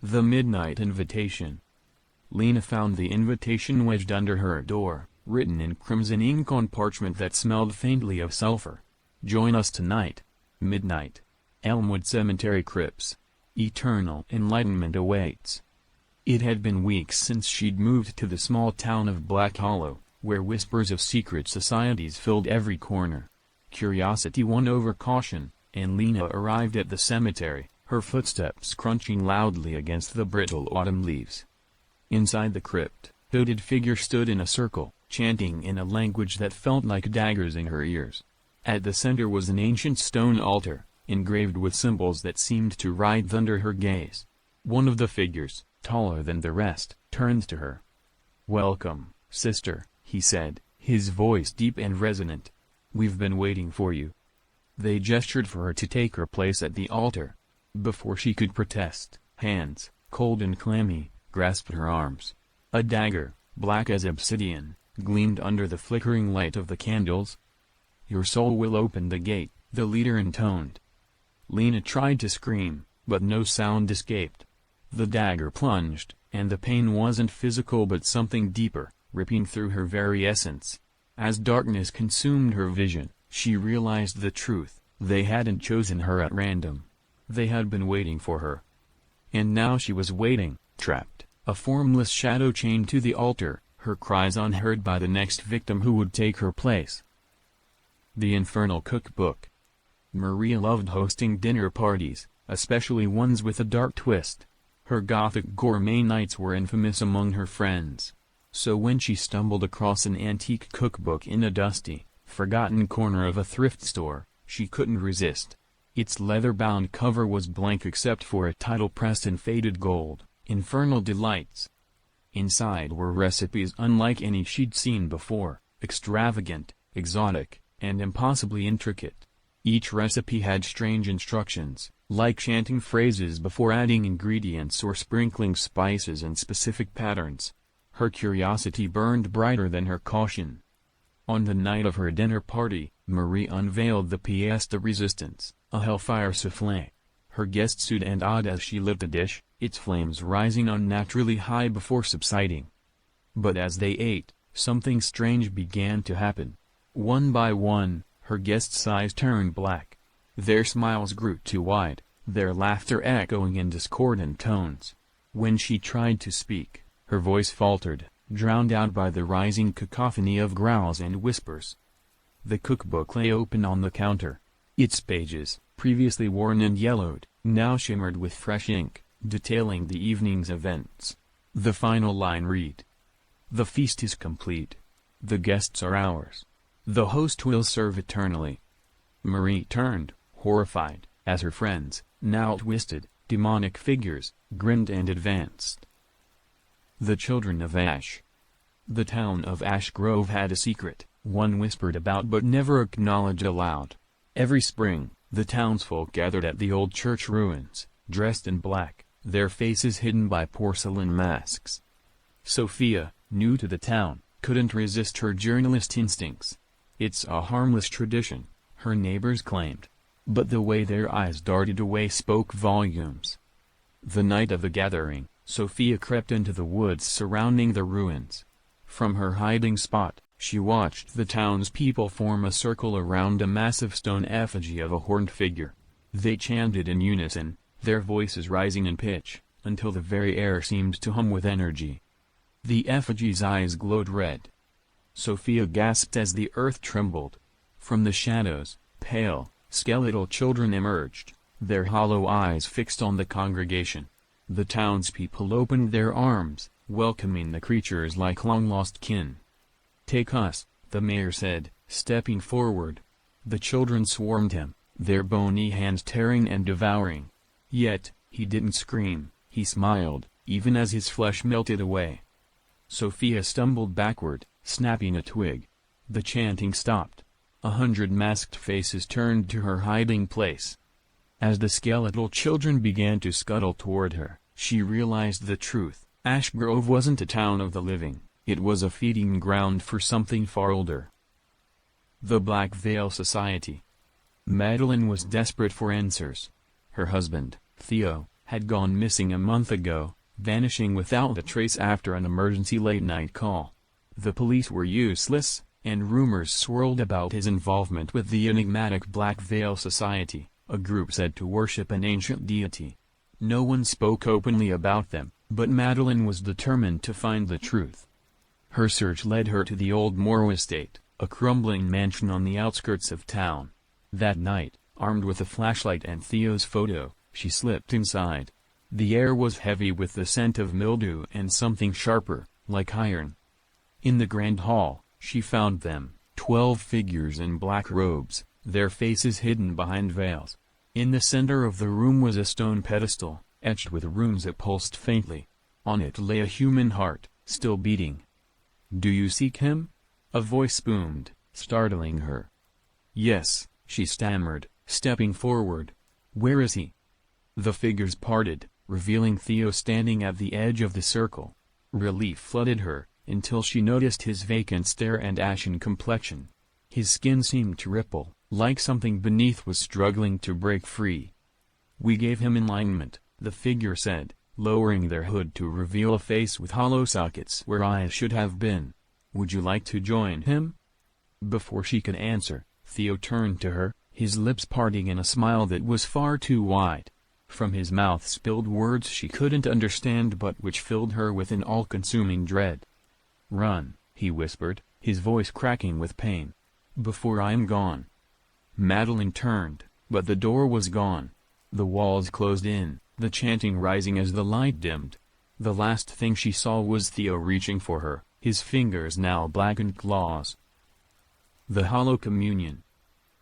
The Midnight Invitation. Lena found the invitation wedged under her door, written in crimson ink on parchment that smelled faintly of sulfur. Join us tonight. Midnight. Elmwood Cemetery Crypts. Eternal enlightenment awaits. It had been weeks since she'd moved to the small town of Black Hollow, where whispers of secret societies filled every corner. Curiosity won over caution, and Lena arrived at the cemetery, her footsteps crunching loudly against the brittle autumn leaves. Inside the crypt, a hooded figure stood in a circle, chanting in a language that felt like daggers in her ears. At the center was an ancient stone altar, engraved with symbols that seemed to writhe under her gaze. One of the figures, taller than the rest, turned to her. "Welcome, sister," he said, his voice deep and resonant. "We've been waiting for you." They gestured for her to take her place at the altar. Before she could protest, hands, cold and clammy, grasped her arms. A dagger, black as obsidian, gleamed under the flickering light of the candles. "Your soul will open the gate," the leader intoned. Lena tried to scream, but no sound escaped. The dagger plunged, and the pain wasn't physical but something deeper, ripping through her very essence. As darkness consumed her vision, she realized the truth: they hadn't chosen her at random. They had been waiting for her. And now she was waiting, trapped, a formless shadow chained to the altar, her cries unheard by the next victim who would take her place. The Infernal Cookbook. Maria loved hosting dinner parties, especially ones with a dark twist. Her Gothic gourmet nights were infamous among her friends. So when she stumbled across an antique cookbook in a dusty, forgotten corner of a thrift store, she couldn't resist. Its leather-bound cover was blank except for a title pressed in faded gold, Infernal Delights. Inside were recipes unlike any she'd seen before, extravagant, exotic, and impossibly intricate. Each recipe had strange instructions, like chanting phrases before adding ingredients or sprinkling spices in specific patterns. Her curiosity burned brighter than her caution. On the night of her dinner party, Marie unveiled the pièce de résistance, a hellfire soufflé. Her guests stood and awed as she lit the dish, its flames rising unnaturally high before subsiding. But as they ate, something strange began to happen. One by one, her guests' eyes turned black. Their smiles grew too wide, their laughter echoing in discordant tones. When she tried to speak, her voice faltered, drowned out by the rising cacophony of growls and whispers. The cookbook lay open on the counter. Its pages, previously worn and yellowed, now shimmered with fresh ink, detailing the evening's events. The final line read: "The feast is complete. The guests are ours. The host will serve eternally." Marie turned, horrified, as her friends, now twisted, demonic figures, grinned and advanced. The Children of Ash. The town of Ashgrove had a secret, one whispered about but never acknowledged aloud. Every spring, the townsfolk gathered at the old church ruins, dressed in black, their faces hidden by porcelain masks. Sophia, new to the town, couldn't resist her journalist instincts. "It's a harmless tradition," her neighbors claimed. But the way their eyes darted away spoke volumes. The night of the gathering, Sophia crept into the woods surrounding the ruins. From her hiding spot, she watched the townspeople form a circle around a massive stone effigy of a horned figure. They chanted in unison, their voices rising in pitch, until the very air seemed to hum with energy. The effigy's eyes glowed red. Sophia gasped as the earth trembled. From the shadows, pale, skeletal children emerged, their hollow eyes fixed on the congregation. The townspeople opened their arms, welcoming the creatures like long-lost kin. "Take us," the mayor said, stepping forward. The children swarmed him, their bony hands tearing and devouring. Yet, he didn't scream, he smiled, even as his flesh melted away. Sophia stumbled backward, snapping a twig. The chanting stopped. 100 masked faces turned to her hiding place. As the skeletal children began to scuttle toward her, she realized the truth. Ashgrove wasn't a town of the living, it was a feeding ground for something far older. The Black Veil Society. Madeline was desperate for answers. Her husband, Theo, had gone missing a month ago, vanishing without a trace after an emergency late-night call. The police were useless, and rumors swirled about his involvement with the enigmatic Black Veil Society, a group said to worship an ancient deity. No one spoke openly about them, but Madeline was determined to find the truth. Her search led her to the old Morrow estate, a crumbling mansion on the outskirts of town. That night, armed with a flashlight and Theo's photo, she slipped inside. The air was heavy with the scent of mildew and something sharper, like iron. In the grand hall, she found them, 12 figures in black robes, their faces hidden behind veils. In the center of the room was a stone pedestal, etched with runes that pulsed faintly. On it lay a human heart, still beating. "Do you seek him?" a voice boomed, startling her. "Yes," she stammered, stepping forward. "Where is he?" The figures parted, revealing Theo standing at the edge of the circle. Relief flooded her, until she noticed his vacant stare and ashen complexion. His skin seemed to ripple, like something beneath was struggling to break free. "We gave him enlightenment," the figure said, lowering their hood to reveal a face with hollow sockets where eyes should have been. "Would you like to join him?" Before she could answer, Theo turned to her, his lips parting in a smile that was far too wide. From his mouth spilled words she couldn't understand but which filled her with an all-consuming dread. "Run," he whispered, his voice cracking with pain. "Before I'm gone." Madeline turned, but the door was gone. The walls closed in, the chanting rising as the light dimmed. The last thing she saw was Theo reaching for her, his fingers now blackened claws. The Hollow Communion.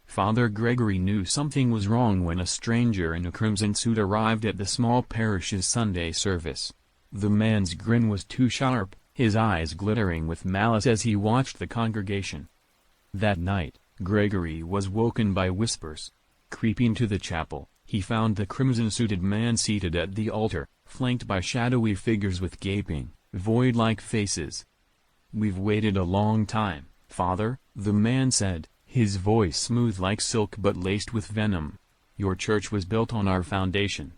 Father Gregory knew something was wrong when a stranger in a crimson suit arrived at the small parish's Sunday service. The man's grin was too sharp, his eyes glittering with malice as he watched the congregation. That night, Gregory was woken by whispers. Creeping to the chapel, he found the crimson-suited man seated at the altar, flanked by shadowy figures with gaping, void-like faces. "We've waited a long time, Father," the man said, his voice smooth like silk but laced with venom. "Your church was built on our foundation."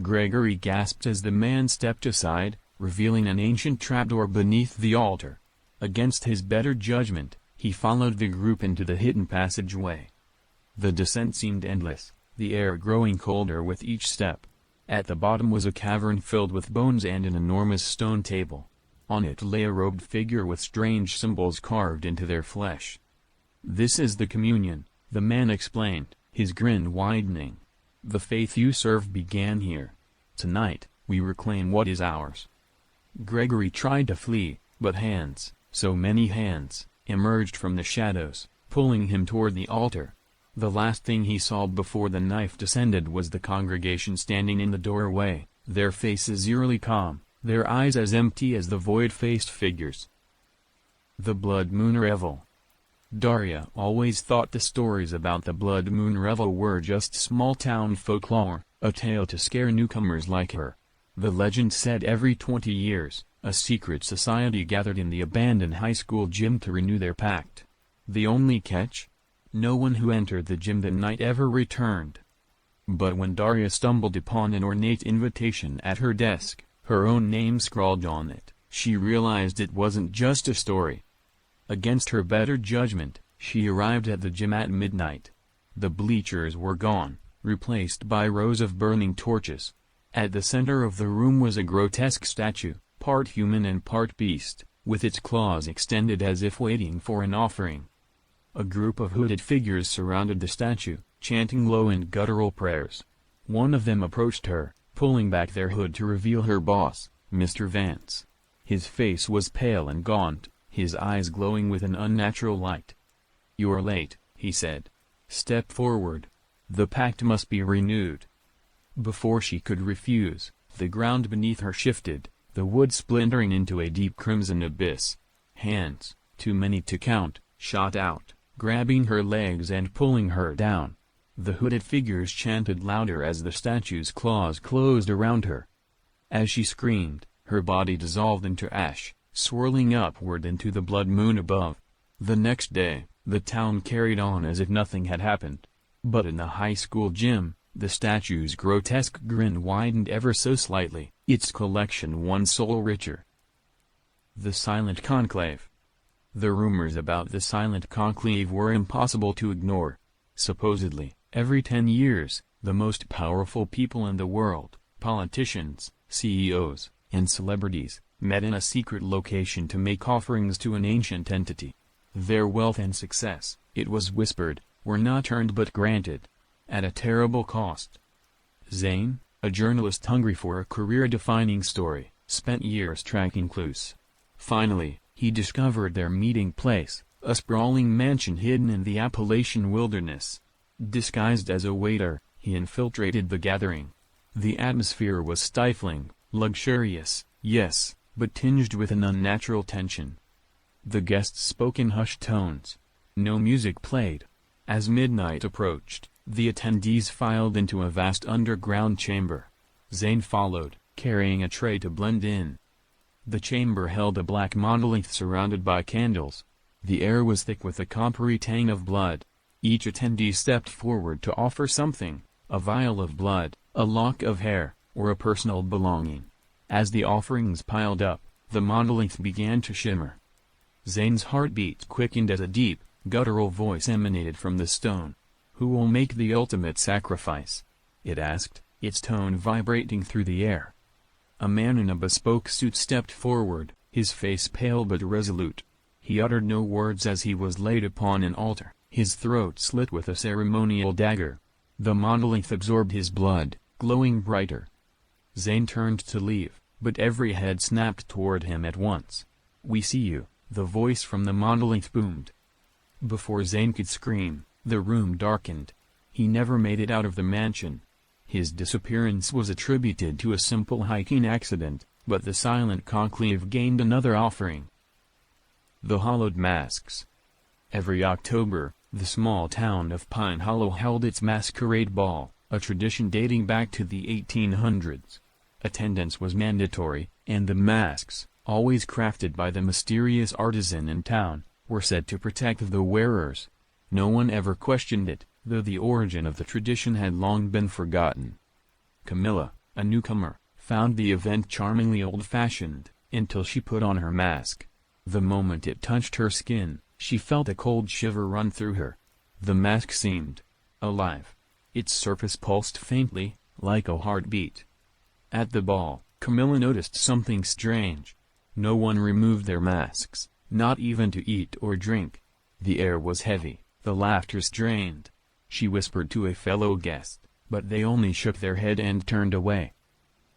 Gregory gasped as the man stepped aside, revealing an ancient trapdoor beneath the altar. Against his better judgment, he followed the group into the hidden passageway. The descent seemed endless, the air growing colder with each step. At the bottom was a cavern filled with bones and an enormous stone table. On it lay a robed figure with strange symbols carved into their flesh. "This is the communion," the man explained, his grin widening. "The faith you serve began here. Tonight, we reclaim what is ours." Gregory tried to flee, but hands, so many hands, emerged from the shadows, pulling him toward the altar. The last thing he saw before the knife descended was the congregation standing in the doorway, their faces eerily calm, their eyes as empty as the void-faced figures. The Blood Moon Revel. Daria always thought the stories about the Blood Moon Revel were just small-town folklore, a tale to scare newcomers like her. The legend said every 20 years, a secret society gathered in the abandoned high school gym to renew their pact. The only catch? No one who entered the gym that night ever returned. But when Daria stumbled upon an ornate invitation at her desk, her own name scrawled on it, she realized it wasn't just a story. Against her better judgment, she arrived at the gym at midnight. The bleachers were gone, replaced by rows of burning torches. At the center of the room was a grotesque statue, part human and part beast, with its claws extended as if waiting for an offering. A group of hooded figures surrounded the statue, chanting low and guttural prayers. One of them approached her, pulling back their hood to reveal her boss, Mr. Vance. His face was pale and gaunt, his eyes glowing with an unnatural light. "You're late," he said. "Step forward. The pact must be renewed." Before she could refuse, the ground beneath her shifted, the wood splintering into a deep crimson abyss. Hands, too many to count, shot out, grabbing her legs and pulling her down. The hooded figures chanted louder as the statue's claws closed around her. As she screamed, her body dissolved into ash, swirling upward into the blood moon above. The next day, the town carried on as if nothing had happened. But in the high school gym, The statue's grotesque grin widened ever so slightly, its collection one soul richer. The Silent Conclave. The rumors about the Silent Conclave were impossible to ignore. Supposedly, every 10 years, the most powerful people in the world, politicians, CEOs, and celebrities, met in a secret location to make offerings to an ancient entity. Their wealth and success, it was whispered, were not earned but granted, at a terrible cost. Zane, a journalist hungry for a career-defining story, spent years tracking clues. Finally, he discovered their meeting place, a sprawling mansion hidden in the Appalachian wilderness. Disguised as a waiter, he infiltrated the gathering. The atmosphere was stifling, luxurious, yes, but tinged with an unnatural tension. The guests spoke in hushed tones. No music played. As midnight approached, the attendees filed into a vast underground chamber. Zane followed, carrying a tray to blend in. The chamber held a black monolith surrounded by candles. The air was thick with a coppery tang of blood. Each attendee stepped forward to offer something, a vial of blood, a lock of hair, or a personal belonging. As the offerings piled up, the monolith began to shimmer. Zane's heartbeat quickened as a deep, guttural voice emanated from the stone. "Who will make the ultimate sacrifice?" it asked, its tone vibrating through the air. A man in a bespoke suit stepped forward, his face pale but resolute. He uttered no words as he was laid upon an altar, his throat slit with a ceremonial dagger. The monolith absorbed his blood, glowing brighter. Zane turned to leave, but every head snapped toward him at once. "We see you," the voice from the monolith boomed. Before Zane could scream, the room darkened. He never made it out of the mansion. His disappearance was attributed to a simple hiking accident, but the Silent Conclave gained another offering. The Hollowed Masks. Every October, the small town of Pine Hollow held its masquerade ball, a tradition dating back to the 1800s. Attendance was mandatory, and the masks, always crafted by the mysterious artisan in town, were said to protect the wearers. No one ever questioned it, though the origin of the tradition had long been forgotten. Camilla, a newcomer, found the event charmingly old-fashioned, until she put on her mask. The moment it touched her skin, she felt a cold shiver run through her. The mask seemed alive. Its surface pulsed faintly, like a heartbeat. At the ball, Camilla noticed something strange. No one removed their masks, not even to eat or drink. The air was heavy, the laughter strained. She whispered to a fellow guest, but they only shook their head and turned away.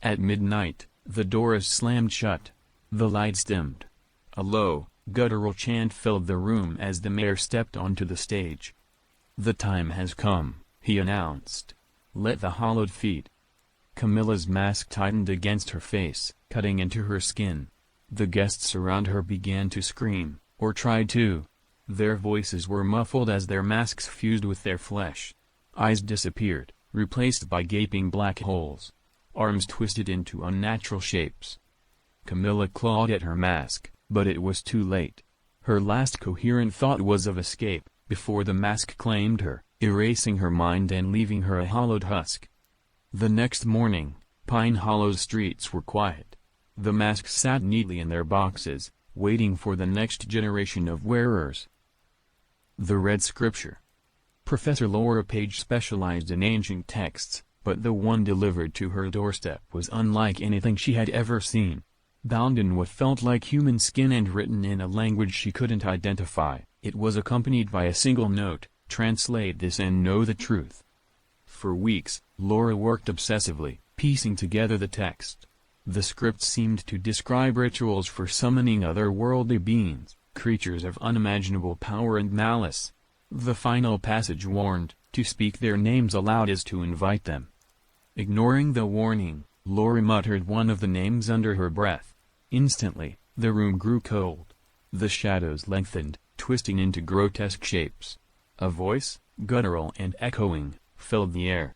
At midnight, the doors slammed shut. The lights dimmed. A low, guttural chant filled the room as the mayor stepped onto the stage. "The time has come," he announced. "Let the hallowed feet." Camilla's mask tightened against her face, cutting into her skin. The guests around her began to scream, or tried to. Their voices were muffled as their masks fused with their flesh. Eyes disappeared, replaced by gaping black holes. Arms twisted into unnatural shapes. Camilla clawed at her mask, but it was too late. Her last coherent thought was of escape, before the mask claimed her, erasing her mind and leaving her a hollowed husk. The next morning, Pine Hollow's streets were quiet. The masks sat neatly in their boxes, waiting for the next generation of wearers. The Red Scripture. Professor Laura Page specialized in ancient texts, but the one delivered to her doorstep was unlike anything she had ever seen. Bound in what felt like human skin and written in a language she couldn't identify, it was accompanied by a single note: "Translate this and know the truth." For weeks, Laura worked obsessively, piecing together the text. The script seemed to describe rituals for summoning otherworldly beings, creatures of unimaginable power and malice. The final passage warned, to speak their names aloud is to invite them. Ignoring the warning, Laura muttered one of the names under her breath. Instantly, the room grew cold. The shadows lengthened, twisting into grotesque shapes. A voice, guttural and echoing, filled the air.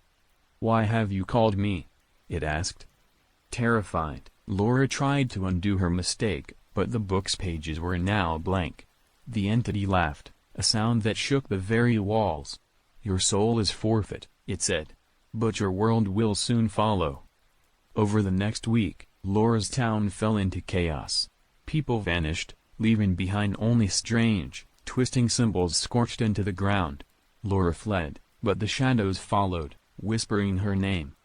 "Why have you called me?" it asked. Terrified, Laura tried to undo her mistake, but the book's pages were now blank. The entity laughed, a sound that shook the very walls. "Your soul is forfeit," it said. but your world will soon follow. Over the next week, Laura's town fell into chaos. People vanished, leaving behind only strange, twisting symbols scorched into the ground. Laura fled, but the shadows followed, whispering her name.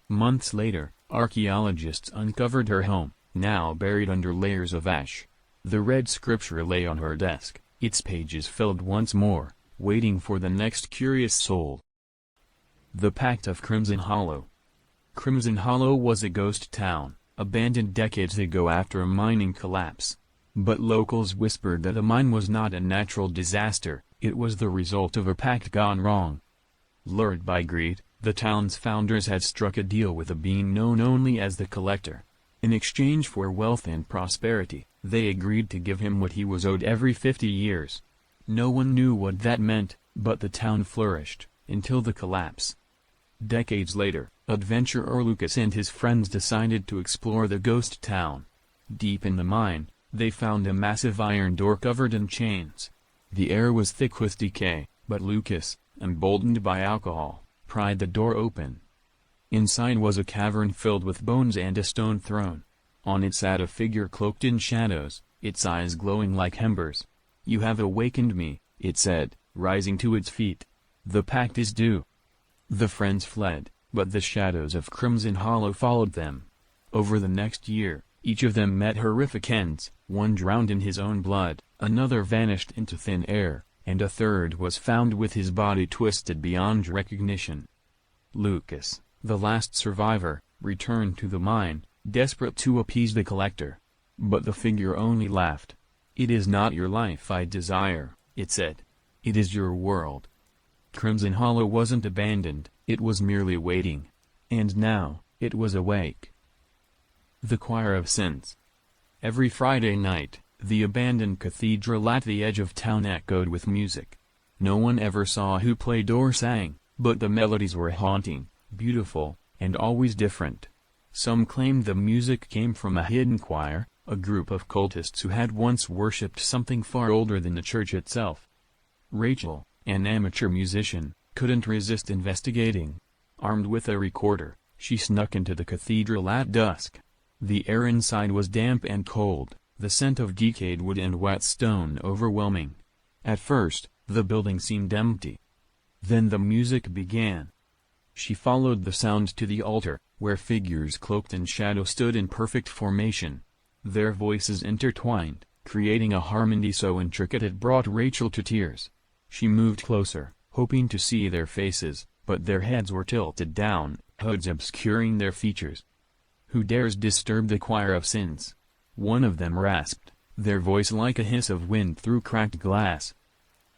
Months later, archaeologists uncovered her home, now buried under layers of ash. The red scripture lay on her desk, its pages filled once more, waiting for the next curious soul. The Pact of Crimson Hollow. Crimson Hollow was a ghost town, abandoned decades ago after a mining collapse. But locals whispered that the mine was not a natural disaster, it was the result of a pact gone wrong. Lured by greed, the town's founders had struck a deal with a being known only as the Collector. In exchange for wealth and prosperity, they agreed to give him what he was owed every 50 years. No one knew what that meant, but the town flourished, until the collapse. Decades later, adventurer Lucas and his friends decided to explore the ghost town. Deep in the mine, they found a massive iron door covered in chains. The air was thick with decay, but Lucas, emboldened by alcohol, pried the door open. Inside was a cavern filled with bones and a stone throne. On it sat a figure cloaked in shadows, its eyes glowing like embers. "You have awakened me," it said, rising to its feet. "The pact is due." The friends fled, but the shadows of Crimson Hollow followed them. Over the next year, each of them met horrific ends. One drowned in his own blood, another vanished into thin air, and a third was found with his body twisted beyond recognition. Lucas, the last survivor, returned to the mine, desperate to appease the Collector. But the figure only laughed. "It is not your life I desire," it said. "It is your world." Crimson Hollow wasn't abandoned, it was merely waiting. And now, it was awake. The Choir of Sins. Every Friday night, the abandoned cathedral at the edge of town echoed with music. No one ever saw who played or sang, but the melodies were haunting, beautiful, and always different. Some claimed the music came from a hidden choir, a group of cultists who had once worshipped something far older than the church itself. Rachel, an amateur musician, couldn't resist investigating. Armed with a recorder, she snuck into the cathedral at dusk. The air inside was damp and cold, the scent of decayed wood and wet stone overwhelming. At first, the building seemed empty. Then the music began. She followed the sound to the altar, where figures cloaked in shadow stood in perfect formation. Their voices intertwined, creating a harmony so intricate it brought Rachel to tears. She moved closer, hoping to see their faces, but their heads were tilted down, hoods obscuring their features. "Who dares disturb the Choir of Sins?" one of them rasped, their voice like a hiss of wind through cracked glass.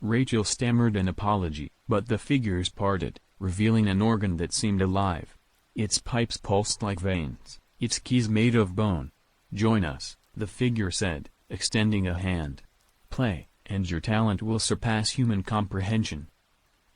Rachel stammered an apology, but the figures parted, revealing an organ that seemed alive. Its pipes pulsed like veins, its keys made of bone. "Join us," the figure said, extending a hand. "Play, and your talent will surpass human comprehension."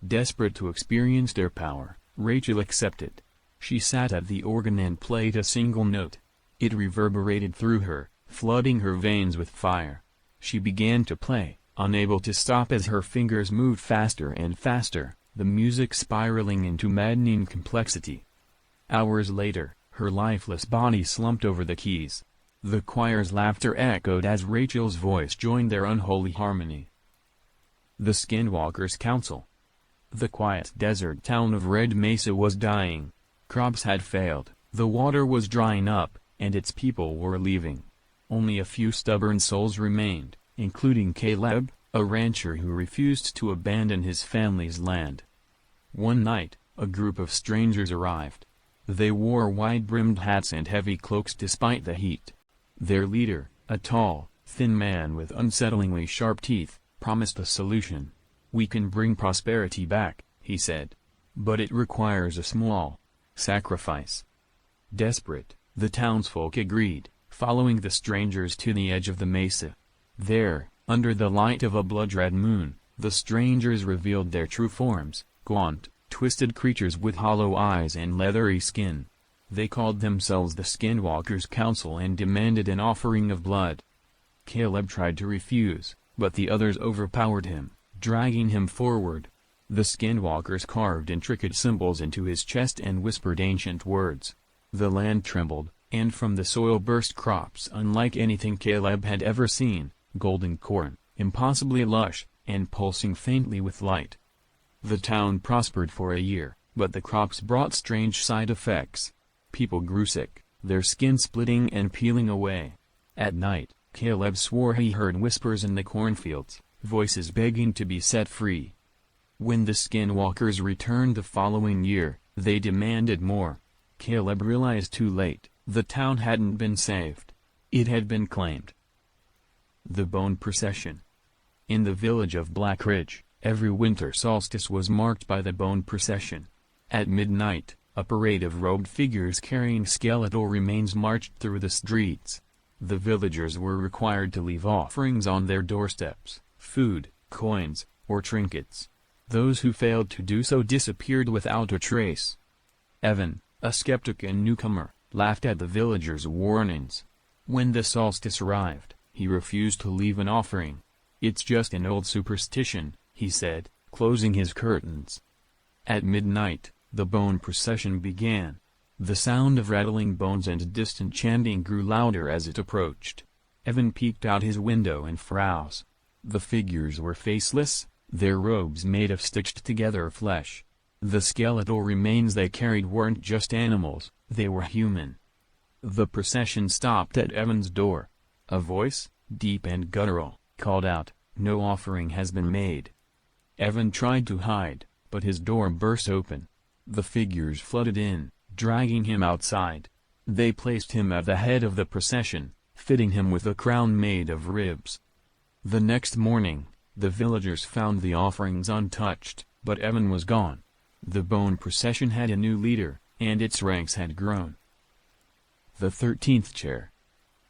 Desperate to experience their power, Rachel accepted. She sat at the organ and played a single note. It reverberated through her, flooding her veins with fire. She began to play, unable to stop as her fingers moved faster and faster, the music spiraling into maddening complexity. Hours later, her lifeless body slumped over the keys. The choir's laughter echoed as Rachel's voice joined their unholy harmony. The Skinwalker's Council. The quiet desert town of Red Mesa was dying. Crops had failed, the water was drying up, and its people were leaving. Only a few stubborn souls remained, including Caleb, a rancher who refused to abandon his family's land. One night, a group of strangers arrived. They wore wide-brimmed hats and heavy cloaks despite the heat. Their leader, a tall, thin man with unsettlingly sharp teeth, promised a solution. "We can bring prosperity back," he said. "But it requires a small sacrifice." Desperate, the townsfolk agreed, following the strangers to the edge of the mesa. There, under the light of a blood-red moon, the strangers revealed their true forms, gaunt, twisted creatures with hollow eyes and leathery skin. They called themselves the Skinwalker's Council and demanded an offering of blood. Caleb tried to refuse, but the others overpowered him, dragging him forward. The skinwalkers carved intricate symbols into his chest and whispered ancient words. The land trembled, and from the soil burst crops unlike anything Caleb had ever seen, golden corn, impossibly lush, and pulsing faintly with light. The town prospered for a year, but the crops brought strange side effects. People grew sick, their skin splitting and peeling away. At night, Caleb swore he heard whispers in the cornfields, voices begging to be set free. When the skinwalkers returned the following year, they demanded more. Caleb realized too late, the town hadn't been saved. It had been claimed. The Bone Procession. In the village of Black Ridge, every winter solstice was marked by the Bone Procession. At midnight, a parade of robed figures carrying skeletal remains marched through the streets. The villagers were required to leave offerings on their doorsteps, food, coins, or trinkets. Those who failed to do so disappeared without a trace. Evan, a skeptic and newcomer, laughed at the villagers' warnings. When the solstice arrived, he refused to leave an offering. "It's just an old superstition," he said, closing his curtains. At midnight, the bone procession began. The sound of rattling bones and distant chanting grew louder as it approached. Evan peeked out his window and froze. The figures were faceless, their robes made of stitched-together flesh. The skeletal remains they carried weren't just animals, they were human. The procession stopped at Evan's door. A voice, deep and guttural, called out, "No offering has been made." Evan tried to hide, but his door burst open. The figures flooded in, dragging him outside. They placed him at the head of the procession, fitting him with a crown made of ribs. The next morning, the villagers found the offerings untouched, but Evan was gone. The bone procession had a new leader, and its ranks had grown. The 13th chair.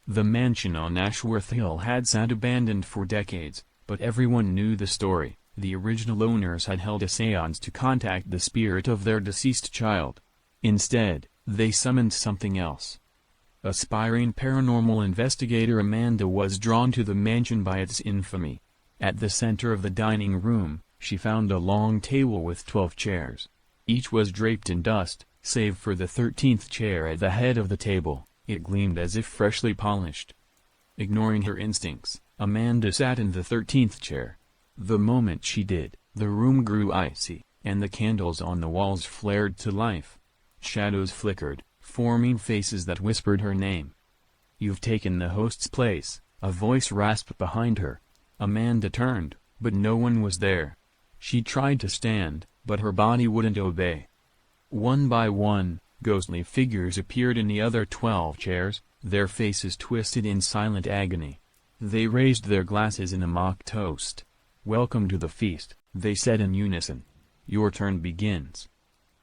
The mansion on Ashworth Hill had sat abandoned for decades, but everyone knew the story. The original owners had held a seance to contact the spirit of their deceased child. Instead, they summoned something else. Aspiring paranormal investigator Amanda was drawn to the mansion by its infamy. At the center of the dining room, she found a long table with 12 chairs. Each was draped in dust, save for the 13th chair at the head of the table. It gleamed as if freshly polished. Ignoring her instincts, Amanda sat in the 13th chair. The moment she did, the room grew icy, and the candles on the walls flared to life. Shadows flickered, forming faces that whispered her name. "You've taken the host's place," a voice rasped behind her. Amanda turned, but no one was there. She tried to stand, but her body wouldn't obey. One by one, ghostly figures appeared in the other 12 chairs, their faces twisted in silent agony. They raised their glasses in a mock toast. "Welcome to the feast," they said in unison. "Your turn begins."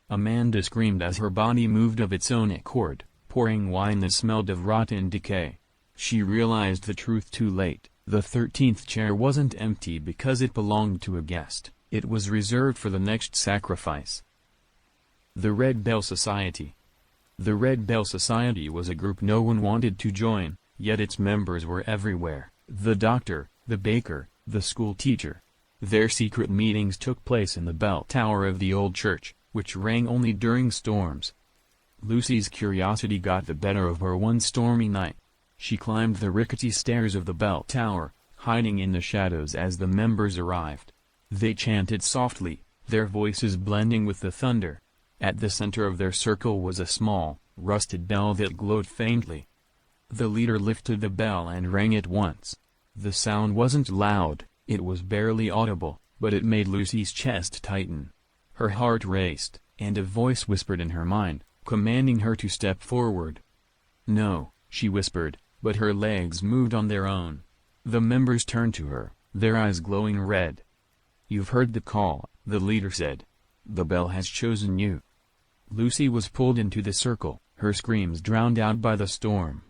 Amanda screamed as her body moved of its own accord, pouring wine that smelled of rotten decay. She realized the truth too late. The 13th chair wasn't empty because it belonged to a guest, it was reserved for the next sacrifice. The Red Bell Society. The Red Bell Society was a group no one wanted to join, yet its members were everywhere: the doctor, the baker, the school teacher. Their secret meetings took place in the bell tower of the old church, which rang only during storms. Lucy's curiosity got the better of her one stormy night. She climbed the rickety stairs of the bell tower, hiding in the shadows as the members arrived. They chanted softly, their voices blending with the thunder. At the center of their circle was a small, rusted bell that glowed faintly. The leader lifted the bell and rang it once. The sound wasn't loud, it was barely audible, but it made Lucy's chest tighten. Her heart raced, and a voice whispered in her mind, commanding her to step forward. "No," she whispered, but her legs moved on their own. The members turned to her, their eyes glowing red. "You've heard the call," the leader said. "The bell has chosen you." Lucy was pulled into the circle, her screams drowned out by the storm.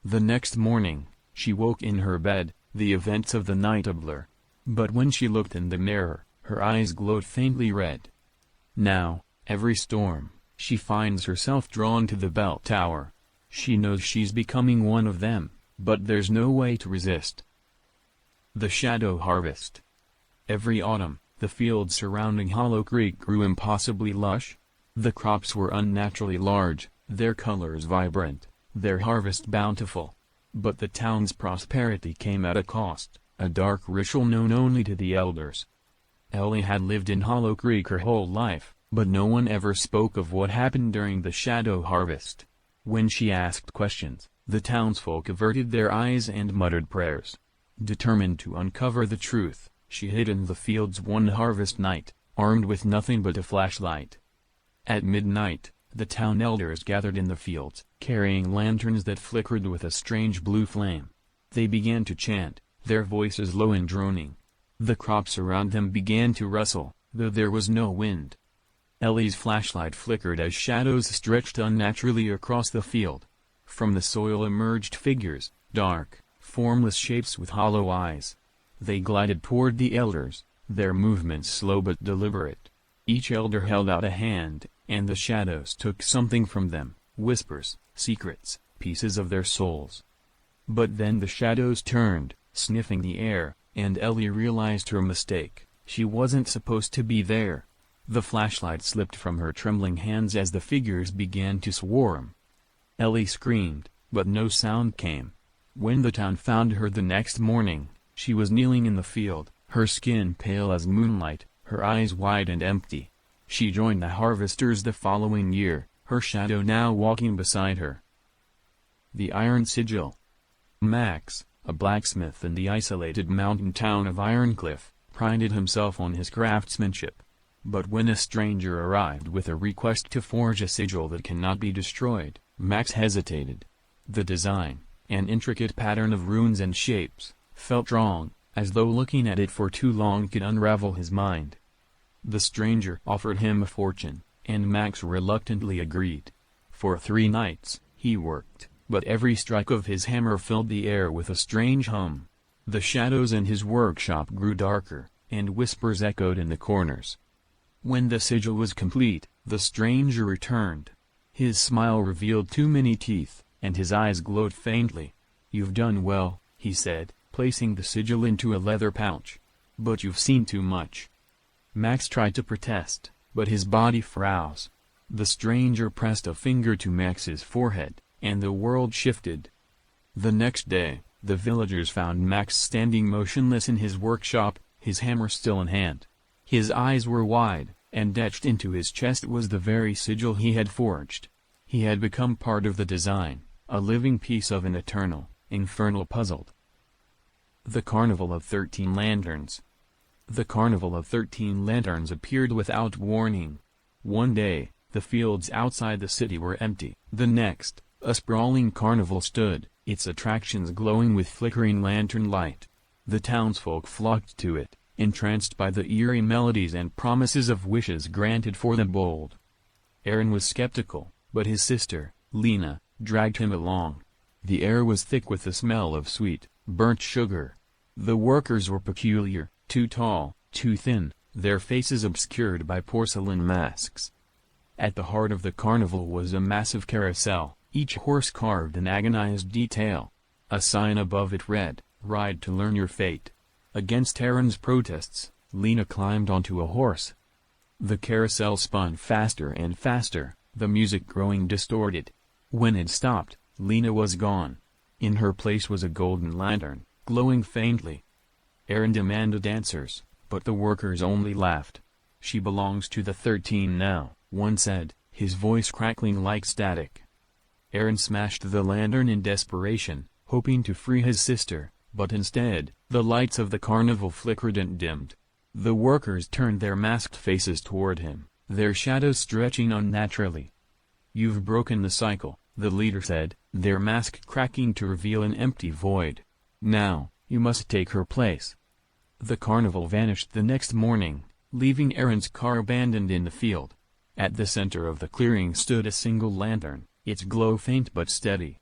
The next morning, she woke in her bed, the events of the night a blur. But when she looked in the mirror, her eyes glowed faintly red. Now, every storm, she finds herself drawn to the bell tower. She knows she's becoming one of them, but there's no way to resist. The Shadow Harvest. Every autumn, The fields surrounding Hollow Creek grew impossibly lush. The crops were unnaturally large, their colors vibrant, their harvest bountiful. But the town's prosperity came at a cost, a dark ritual known only to the elders. Ellie had lived in Hollow Creek her whole life, but no one ever spoke of what happened during the shadow harvest. When she asked questions, the townsfolk averted their eyes and muttered prayers. Determined to uncover the truth, she hid in the fields one harvest night, armed with nothing but a flashlight. At midnight, the town elders gathered in the fields, carrying lanterns that flickered with a strange blue flame. They began to chant, their voices low and droning. The crops around them began to rustle, though there was no wind. Ellie's flashlight flickered as shadows stretched unnaturally across the field. From the soil emerged figures, dark, formless shapes with hollow eyes. They glided toward the elders, their movements slow but deliberate. Each elder held out a hand, and the shadows took something from them, whispers, secrets, pieces of their souls. But then the shadows turned, sniffing the air, and Ellie realized her mistake. She wasn't supposed to be there. The flashlight slipped from her trembling hands as the figures began to swarm. Ellie screamed, but no sound came. When the town found her the next morning, she was kneeling in the field, her skin pale as moonlight, her eyes wide and empty. She joined the harvesters the following year, her shadow now walking beside her. The Iron Sigil. Max, a blacksmith in the isolated mountain town of Ironcliff, prided himself on his craftsmanship. But when a stranger arrived with a request to forge a sigil that cannot be destroyed, Max hesitated. The design, an intricate pattern of runes and shapes, felt wrong, as though looking at it for too long could unravel his mind. The stranger offered him a fortune, and Max reluctantly agreed. For 3 nights, he worked, but every strike of his hammer filled the air with a strange hum. The shadows in his workshop grew darker, and whispers echoed in the corners. When the sigil was complete, the stranger returned. His smile revealed too many teeth, and his eyes glowed faintly. "You've done well," he said, placing the sigil into a leather pouch. "But you've seen too much." Max tried to protest, but his body froze. The stranger pressed a finger to Max's forehead, and the world shifted. The next day, the villagers found Max standing motionless in his workshop, his hammer still in hand. His eyes were wide, and etched into his chest was the very sigil he had forged. He had become part of the design, a living piece of an eternal, infernal puzzle. The Carnival of 13 Lanterns. The Carnival of 13 Lanterns appeared without warning. One day, the fields outside the city were empty. The next, a sprawling carnival stood, its attractions glowing with flickering lantern light. The townsfolk flocked to it, entranced by the eerie melodies and promises of wishes granted for the bold. Aaron was skeptical, but his sister, Lena, dragged him along. The air was thick with the smell of sweet, burnt sugar. The workers were peculiar, too tall, too thin, their faces obscured by porcelain masks. At the heart of the carnival was a massive carousel, each horse carved in agonized detail. A sign above it read, "Ride to learn your fate." Against Aaron's protests, Lena climbed onto a horse. The carousel spun faster and faster, the music growing distorted. When it stopped, Lena was gone. In her place was a golden lantern, glowing faintly. Aaron demanded answers, but the workers only laughed. "She belongs to the 13 now," one said, his voice crackling like static. Aaron smashed the lantern in desperation, hoping to free his sister, but instead, the lights of the carnival flickered and dimmed. The workers turned their masked faces toward him, their shadows stretching unnaturally. "You've broken the cycle," the leader said, their mask cracking to reveal an empty void. "Now, you must take her place." The carnival vanished the next morning, leaving Aaron's car abandoned in the field. At the center of the clearing stood a single lantern, its glow faint but steady.